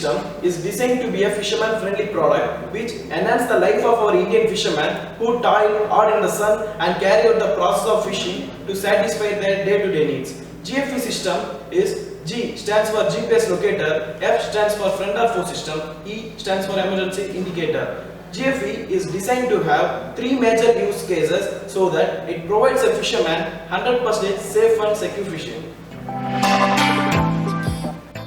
system is designed to be a fisherman-friendly product which enhances the life of our Indian fishermen who toil hard in the sun and carry out the process of fishing to satisfy their day-to-day needs. GFE system is G stands for GPS locator, F stands for friend or foe system, E stands for emergency indicator. GFE is designed to have three major use cases so that it provides a fisherman 100% safe and secure fishing.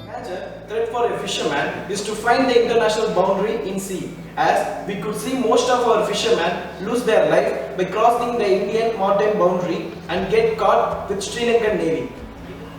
Major threat for a fisherman is to find the international boundary in sea, as we could see most of our fishermen lose their life by crossing the Indian maritime boundary and get caught with Sri Lankan Navy.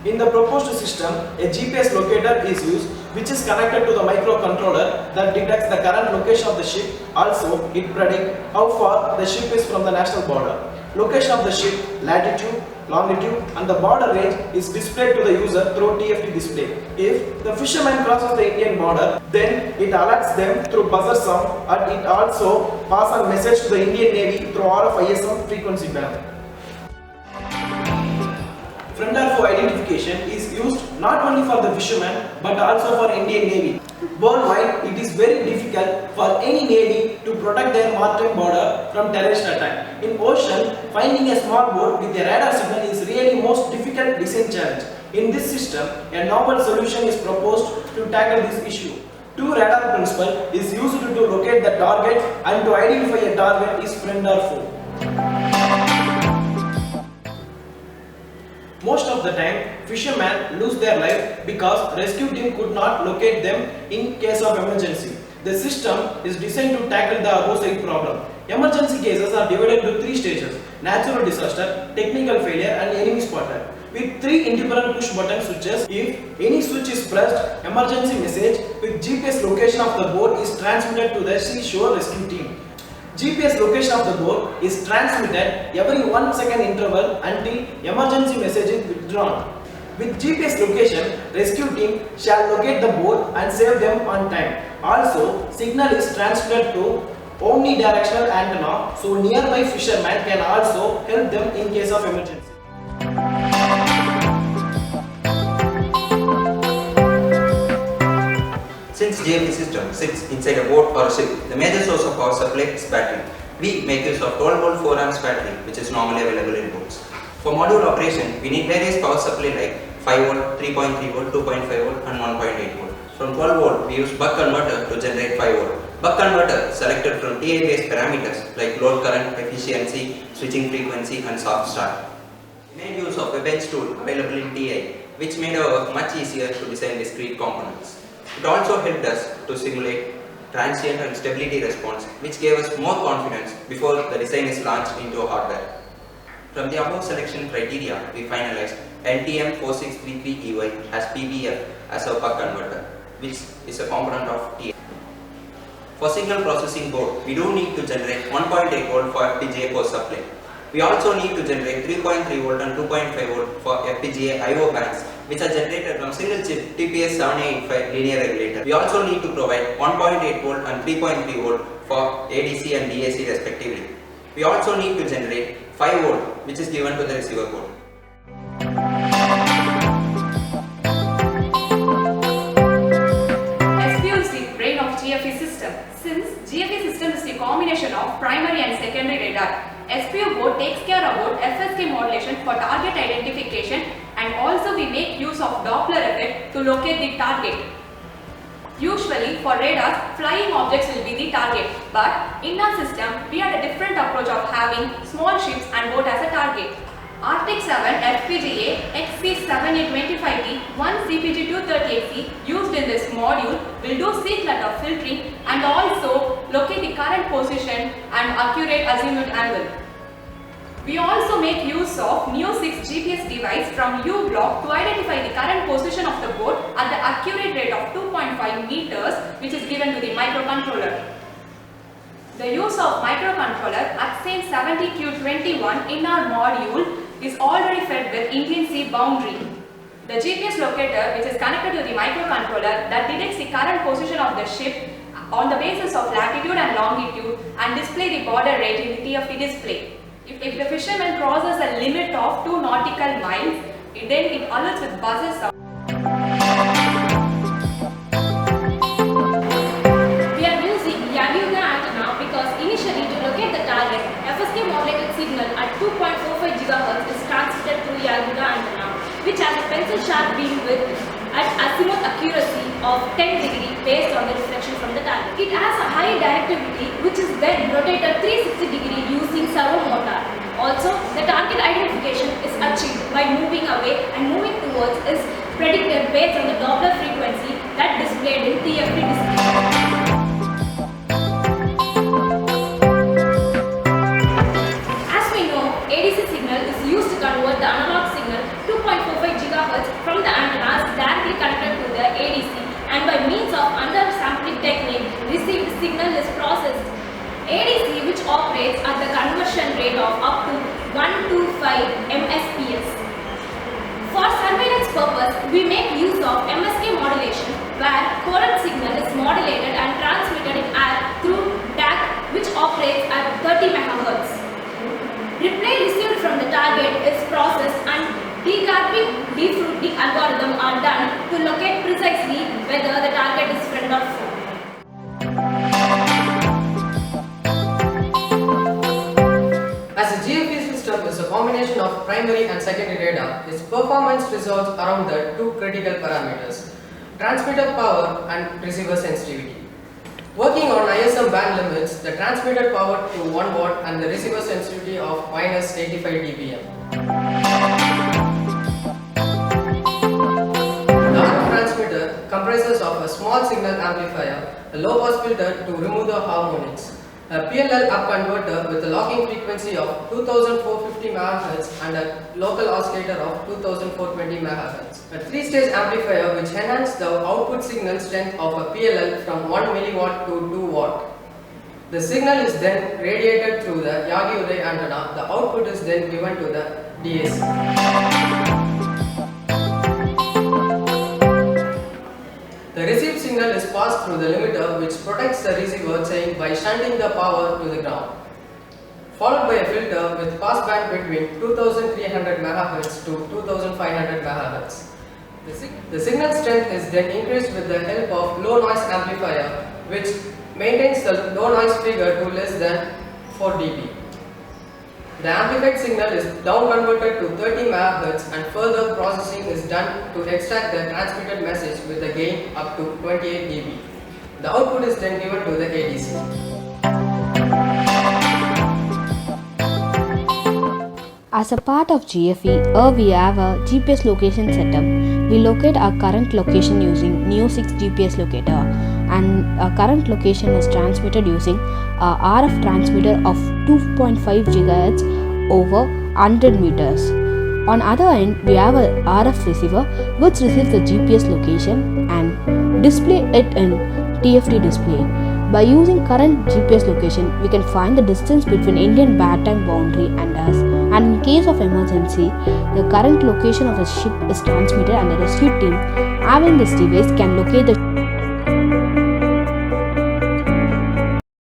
In the proposed system, a GPS locator is used which is connected to the microcontroller that detects the current location of the ship. Also, it predicts how far the ship is from the national border. Location of the ship, latitude, longitude and the border range is displayed to the user through TFT display. If the fisherman crosses the Indian border, then it alerts them through buzzer sound and it also passes a message to the Indian Navy through RF ISM frequency band. Friend or foe identification is used not only for the fishermen but also for Indian Navy. Worldwide, it is very difficult for any navy to protect their maritime border from terrorist attack. In ocean, finding a small boat with a radar signal is really most difficult design challenge. In this system, a novel solution is proposed to tackle this issue. Two radar principle is used to locate the target and to identify a target is friend or foe. Most of the time, fishermen lose their life because rescue team could not locate them in case of emergency. The system is designed to tackle the opposite problem. Emergency cases are divided into three stages: natural disaster, technical failure and enemy spotter. With three independent push button switches, if any switch is pressed, emergency message with GPS location of the boat is transmitted to the seashore rescue team. GPS location of the boat is transmitted every 1 second interval until emergency message is withdrawn. With GPS location, rescue team shall locate the boat and save them on time. Also, signal is transmitted to omnidirectional antenna so nearby fishermen can also help them in case of emergency. Since GFE system sits inside a boat or a ship, the major source of power supply is battery. We make use of 12V 4 amps battery, which is normally available in boats. For module operation, we need various power supply like 5V, 3.3V, 2.5V and 1.8V. From 12V, we use buck converter to generate 5V. Buck converter selected from TI based parameters like load current, efficiency, switching frequency and soft start. We made use of a bench tool available in TI, which made our work much easier to design discrete components. It also helped us to simulate transient and stability response, which gave us more confidence before the design is launched into hardware. From the above selection criteria, we finalized NTM4633EY as PBF as our buck converter, which is a component of TI. For signal processing board, we do need to generate 1.8V for FPGA power supply. We also need to generate 3.3V and 2.5V for FPGA I/O bands, which are generated from single chip TPS785 linear regulator. We also need to provide 1.8V and 3.3V for ADC and DAC respectively. We also need to generate 5V, which is given to the receiver port. SPU is the brain of GFE system. Since GFE system is the combination of primary and secondary radar, SPU board takes care about FSK modulation for target identification, and also we make use of Doppler effect to locate the target. Usually for radars, flying objects will be the target, but in our system we had a different approach of having small ships and boat as a target. Arctic 7 FPGA XC7825D 1 CPG230XE used in this module will do C-clutter filtering and also locate the current position and accurate azimuth angle. We also make use of Neo6 GPS device from U-block to identify the current position of the boat at the accurate rate of 2.5 meters, which is given to the microcontroller. The use of microcontroller at same 70Q21 in our module is already fed with Indian Sea boundary. The GPS locator, which is connected to the microcontroller, that detects the current position of the ship on the basis of latitude and longitude and display the border range in the TFT display. If the fisherman crosses a limit of 2 nautical miles, then it alerts with buzzer sound. 2.45 GHz is transmitted through Yalbuga antenna, which has a pencil-sharp beam width at azimuth accuracy of 10 degree based on the reflection from the target. It has a high directivity, which is then rotated 360 degree using servo motor. Also, the target identification is achieved by moving away and moving towards is predicted based on the Doppler frequency that displayed in TFT display. As we know, ADC signal is used to convert the analog signal 2.45 GHz from the antennas directly connected to the ADC, and by means of undersampling technique, received signal is processed. ADC, which operates at the conversion rate of up to 125 MSPS. For surveillance purpose, we make use of MSK modulation, where coherent signal is modulated and transmitted in air through DAC, which operates at 30 MHz. Reply received from the target is processed and degarping defruiting algorithm are done to locate precisely whether the target is friend or foe. As a GFE system is a combination of primary and secondary radar, its performance resolves around the two critical parameters: transmitter power and receiver sensitivity. Working on ISM band limits, the transmitted power to 1 watt and the receiver sensitivity of minus 85 dBm. The RF transmitter comprises of a small signal amplifier, a low pass filter to remove the harmonics, a PLL up converter with a locking frequency of 2450 MHz and a local oscillator of 2420 MHz. A 3-stage amplifier which enhances the output signal strength of a PLL from 1 mW to 2 watt. The signal is then radiated through the Yagi Uday antenna. The output is then given to the DAC. The received signal is passed through the limiter, which protects the receiver chain by shunting the power to the ground, followed by a filter with pass band between 2300 MHz to 2500 MHz. The signal strength is then increased with the help of low noise amplifier, which maintains the low noise figure to less than 4 dB. The amplified signal is down converted to 30 MHz and further processing is done to extract the transmitted message with a gain up to 28 dB. The output is then given to the ADC. As a part of GFE, we have a GPS location setup. We locate our current location using Neo6 GPS locator, and our current location is transmitted using a RF transmitter of 2.5 GHz over 100 meters. On other end, we have a RF receiver which receives the GPS location and display it in TFT display. By using current GPS location, we can find the distance between Indian maritime boundary and us, and in case of emergency, the current location of a ship is transmitted and the rescue team having this device can locate the